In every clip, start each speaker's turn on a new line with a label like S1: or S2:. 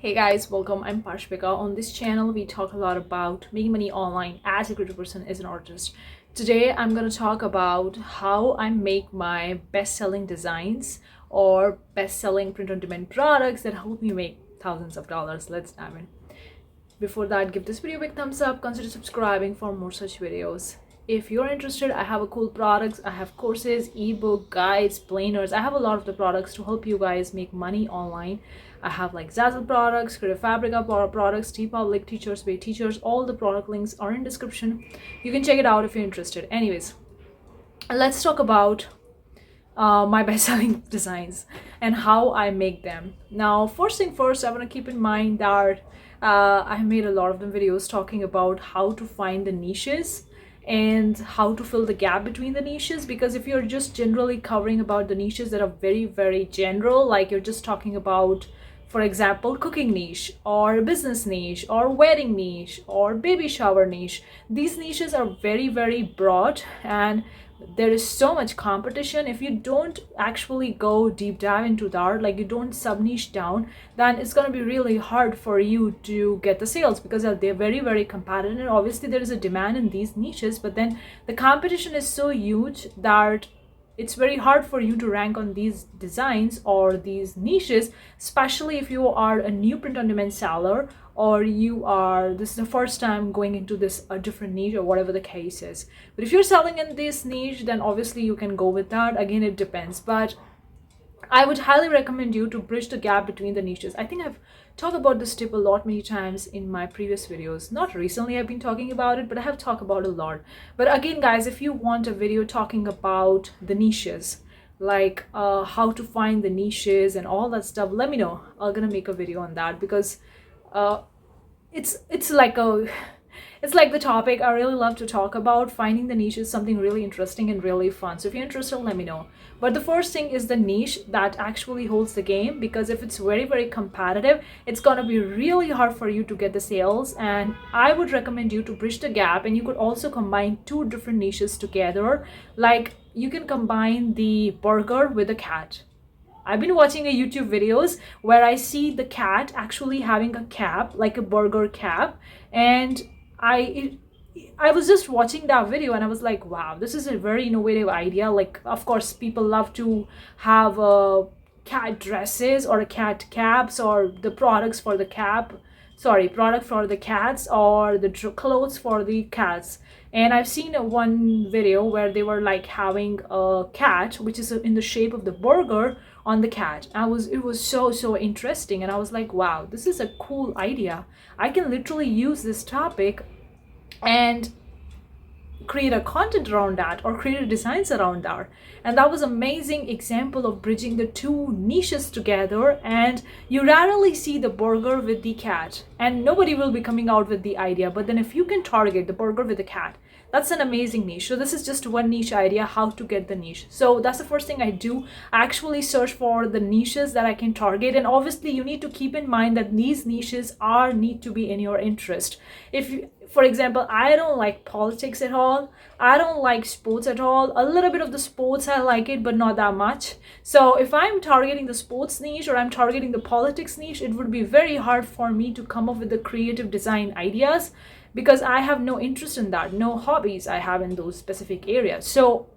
S1: Hey guys, welcome. I'm Parshvika. On this channel, we talk a lot about making money online as a creative person, as an artist. Today, I'm going to talk about how I make my best-selling designs or best-selling print-on-demand products that help me make thousands of dollars. Let's dive in. Before that, give this video a big thumbs up. Consider subscribing for more such videos. If you're interested, I have a cool products. I have courses, ebook, guides, planners. I have a lot of the products to help you guys make money online. I have like Zazzle products, Creative Fabrica products, Teepublic, Teachers Pay Teachers. All the product links are in description. You can check it out if you're interested. Anyways, let's talk about my best-selling designs and how I make them. Now, first thing first, I want to keep in mind that I made a lot of the videos talking about how to find the niches and how to fill the gap between the niches, because if you're just generally covering about the niches that are very general, like you're just talking about, for example, cooking niche or business niche or wedding niche or baby shower niche, these niches are very broad and there is so much competition. If you don't actually go deep dive into that, like you don't sub niche down, then it's going to be really hard for you to get the sales, because they're very competitive. And obviously there is a demand in these niches, but then the competition is so huge that it's very hard for you to rank on these designs or these niches, especially if you are a new print-on-demand seller or this is the first time going into this a different niche or whatever the case is. But if you're selling in this niche, then obviously you can go with that. Again, it depends, but I would highly recommend you to bridge the gap between the niches. I think I've talked about this tip a lot many times in my previous videos. Not recently I've been talking about it, but I have talked about it a lot. But again, guys, if you want a video talking about the niches, like how to find the niches and all that stuff, let me know. I'm gonna make a video on that, because it's like the topic I really love to talk about. Finding the niche is something really interesting and really fun. So if you're interested, let me know. But the first thing is the niche that actually holds the game, because if it's very competitive, it's gonna be really hard for you to get the sales. And I would recommend you to bridge the gap, and you could also combine two different niches together. Like you can combine the burger with the cat. I've been watching a YouTube videos where I see the cat actually having a cap, like a burger cap, and I was just watching that video and I was like, wow, this is a very innovative idea. Like, of course, people love to have cat dresses or cat caps or the products for the product for the cats or the clothes for the cats. And I've seen one video where they were like having a cat which is in the shape of the burger on the cat. It was so interesting, and I was like, wow, this is a cool idea. I can literally use this topic and create a content around that or create designs around that. And that was amazing example of bridging the two niches together. And you rarely see the burger with the cat, and nobody will be coming out with the idea. But then if you can target the burger with the cat, that's an amazing niche. So this is just one niche idea, how to get the niche. So that's the first thing I do. I actually search for the niches that I can target. And obviously you need to keep in mind that these niches need to be in your interest. For example, I don't like politics at all. I don't like sports at all. A little bit of the sports I like it, but not that much. So if I'm targeting the sports niche or I'm targeting the politics niche, it would be very hard for me to come up with the creative design ideas, because I have no interest in that, no hobbies I have in those specific areas. So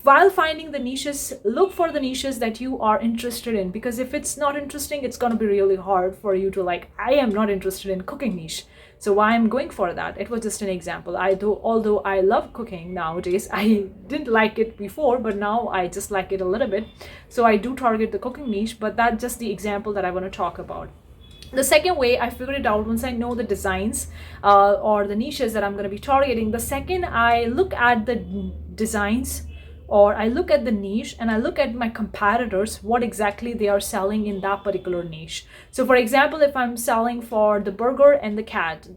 S1: while finding the niches, look for the niches that you are interested in, because if it's not interesting, it's going to be really hard for you to like, I am not interested in cooking niche, so why I'm going for that? It was just an example. Although I love cooking nowadays, I didn't like it before, but now I just like it a little bit. So I do target the cooking niche, but that's just the example that I want to talk about. The second way I figured it out, once I know the designs or the niches that I'm going to be targeting, the second I look at the designs or I look at the niche and I look at my competitors, what exactly they are selling in that particular niche. So for example, if I'm selling for the burger and the cat,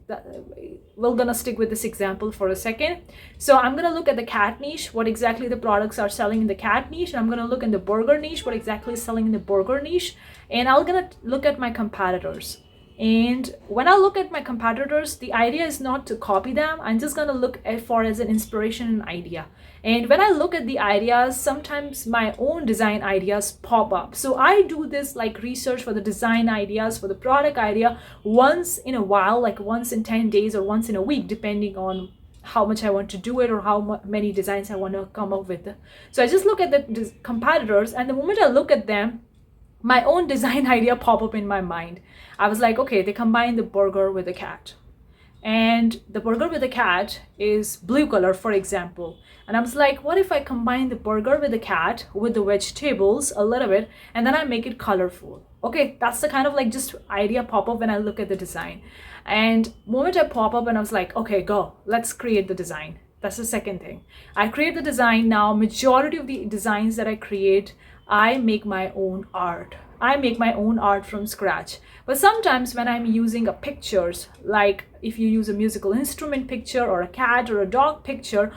S1: we're gonna stick with this example for a second. So I'm gonna look at the cat niche, what exactly the products are selling in the cat niche, and I'm gonna look in the burger niche, what exactly is selling in the burger niche, and I'm gonna look at my competitors. And when I look at my competitors, the idea is not to copy them. I'm just going to look at for as an inspiration and idea. And when I look at the ideas, sometimes my own design ideas pop up. So I do this like research for the design ideas, for the product idea once in a while, like once in 10 days or once in a week, depending on how much I want to do it or how many designs I want to come up with. So I just look at the competitors, and the moment I look at them, my own design idea pop up in my mind. I was like, okay, they combine the burger with a cat. And the burger with a cat is blue color, for example. And I was like, what if I combine the burger with the cat with the vegetables a little bit, and then I make it colorful? Okay, that's the kind of like just idea pop up when I look at the design. And moment I pop up and I was like, okay, go, let's create the design. That's the second thing. I create the design. Now, majority of the designs that I create, I make my own art. I make my own art from scratch. But sometimes when I'm using a pictures, like if you use a musical instrument picture or a cat or a dog picture,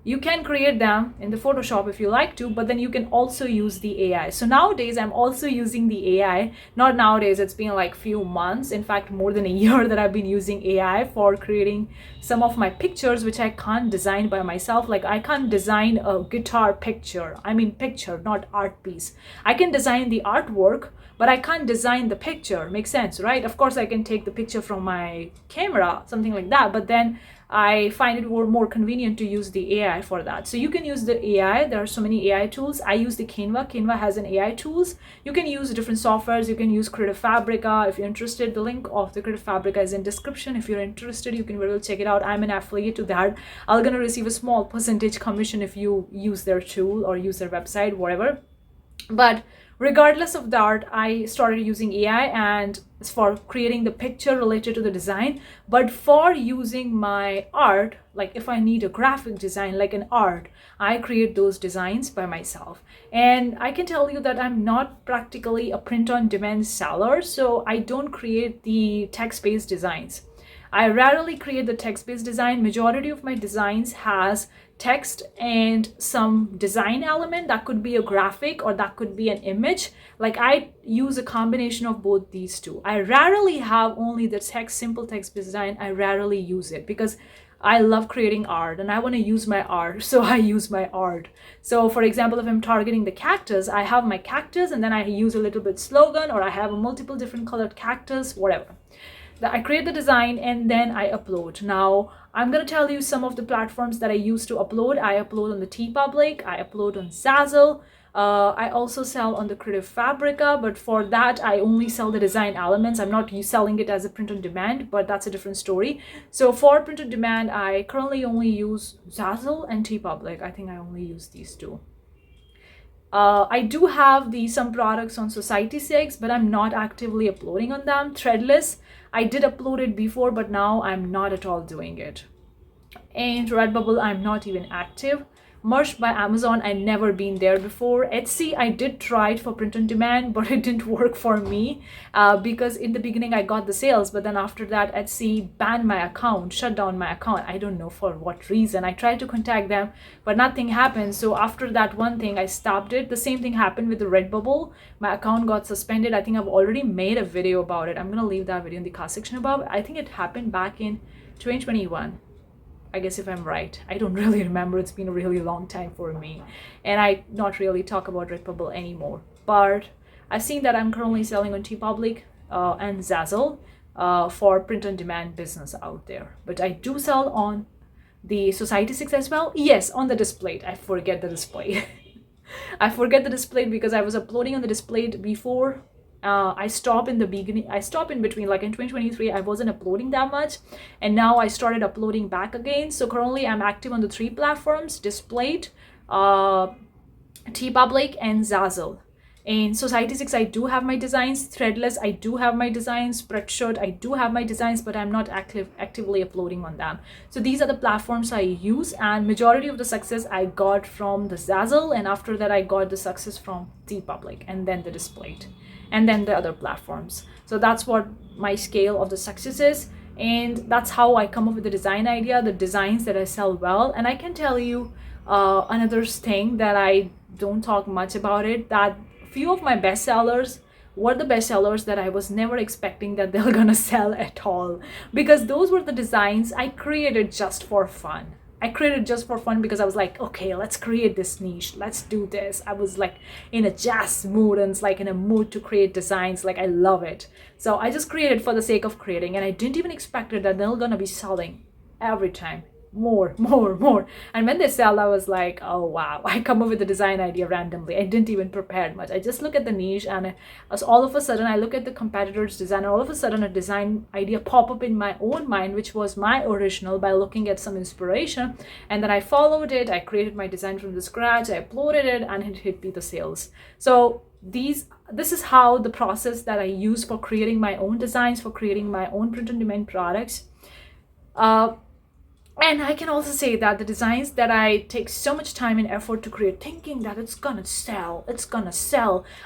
S1: you can create them in the Photoshop if you like to, but then you can also use the AI. So nowadays I'm also using the AI. Not nowadays, it's been like few months, in fact more than a year that I've been using AI for creating some of my pictures which I can't design by myself. Like I can't design a guitar picture. I mean picture, not art piece. I can design the artwork, but I can't design the picture. Makes sense, right? Of course I can take the picture from my camera, something like that, but then I find it more convenient to use the AI for that. So you can use the AI. There are so many AI tools. I use the Canva. Canva has an AI tools. You can use different softwares. You can use Creative Fabrica if you're interested. The link of the Creative Fabrica is in description. If you're interested, you can very well check it out. I'm an affiliate to that. I'm gonna receive a small percentage commission if you use their tool or use their website, whatever. But regardless of that, I started using AI and it's for creating the picture related to the design. But for using my art, like if I need a graphic design, like an art, I create those designs by myself. And I can tell you that I'm not practically a print-on-demand seller, so I don't create the text-based designs. I rarely create the text-based design. Majority of my designs has text and some design element. That could be a graphic or that could be an image. Like I use a combination of both these two. I rarely have only the text, simple text design. I rarely use it because I love creating art and I want to use my art, so I use my art. So for example, if I'm targeting the cactus, I have my cactus and then I use a little bit slogan, or I have a multiple different colored cactus, whatever. I create the design and then I upload. Now I'm going to tell you some of the platforms that I use to upload. I upload on the Teepublic, I upload on Zazzle. I also sell on the Creative Fabrica, but for that I only sell the design elements. I'm not selling it as a print on demand, but that's a different story. So for print on demand, I currently only use Zazzle and Teepublic. I think I only use these two. I do have some products on Society6, but I'm not actively uploading on them. Threadless, I did upload it before, but now I'm not at all doing it. And Redbubble, I'm not even active. Merch by Amazon, I've never been there before. Etsy, I did try it for print on demand, but it didn't work for me because in the beginning I got the sales, but then after that Etsy banned my account, shut down my account. I don't know for what reason. I tried to contact them, but nothing happened. So after that one thing, I stopped it. The same thing happened with the Redbubble. My account got suspended. I think I've already made a video about it. I'm gonna leave that video in the card section above. I think it happened back in 2021. I guess if I'm right. I don't really remember. It's been a really long time for me. And I not really talk about Redbubble anymore. But I've seen that I'm currently selling on Teepublic and Zazzle for print-on-demand business out there. But I do sell on the Society6 as well. Yes, on the display. I forget the display. I forget the display because I was uploading on the display before. I stopped in the beginning. I stopped in between, like in 2023 I wasn't uploading that much, and now I started uploading back again. So currently I'm active on the 3 platforms: Displayed, Teepublic and Zazzle. In Society6 I do have my designs. Threadless, I do have my designs. Spreadshirt, I do have my designs, but I'm not actively uploading on them. So these are the platforms I use, and majority of the success I got from the Zazzle, and after that I got the success from Teepublic, and then the Displayed, and then the other platforms. So that's what my scale of the success is, and that's how I come up with the design idea, the designs that I sell well. And I can tell you another thing that I don't talk much about it, that few of my best sellers were the bestsellers that I was never expecting that they're gonna sell at all, because those were the designs I created just for fun. I created just for fun because I was like, okay, let's create this niche. Let's do this. I was like in a jazz mood and it's like in a mood to create designs. Like I love it. So I just created for the sake of creating, and I didn't even expect it that they're gonna be selling every time. More. And when they sell, I was like, oh wow, I come up with a design idea randomly. I didn't even prepare much. I just look at the niche, and as all of a sudden I look at the competitor's design, and all of a sudden a design idea pop up in my own mind, which was my original, by looking at some inspiration. And then I followed it. I created my design from the scratch. I uploaded it, and it hit me the sales. So this is how the process that I use for creating my own designs, for creating my own print-on-demand products. And I can also say that the designs that I take so much time and effort to create, thinking that it's gonna sell,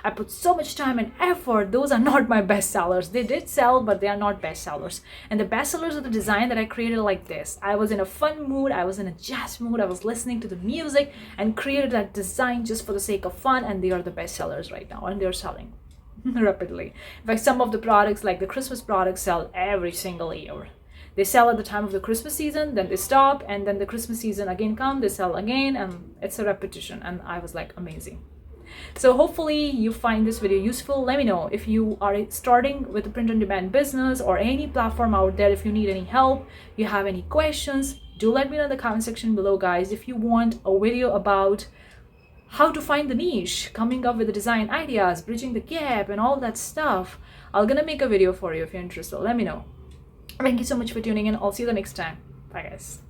S1: I put so much time and effort, those are not my best sellers. They did sell, but they are not best sellers. And the best sellers are the design that I created like this. I was in a fun mood, I was in a jazz mood, I was listening to the music and created that design just for the sake of fun, and they are the best sellers right now, and they're selling rapidly. In fact, some of the products, like the Christmas products, sell every single year. They sell at the time of the Christmas season, then they stop, and then the Christmas season again comes, they sell again, and it's a repetition. And I was like, amazing. So hopefully you find this video useful. Let me know if you are starting with a print-on-demand business or any platform out there. If you need any help, you have any questions, do let me know in the comment section below, guys. If you want a video about how to find the niche, coming up with the design ideas, bridging the gap, and all that stuff, I'm gonna make a video for you. If you're interested, let me know. Thank you so much for tuning in. I'll see you the next time. Bye, guys.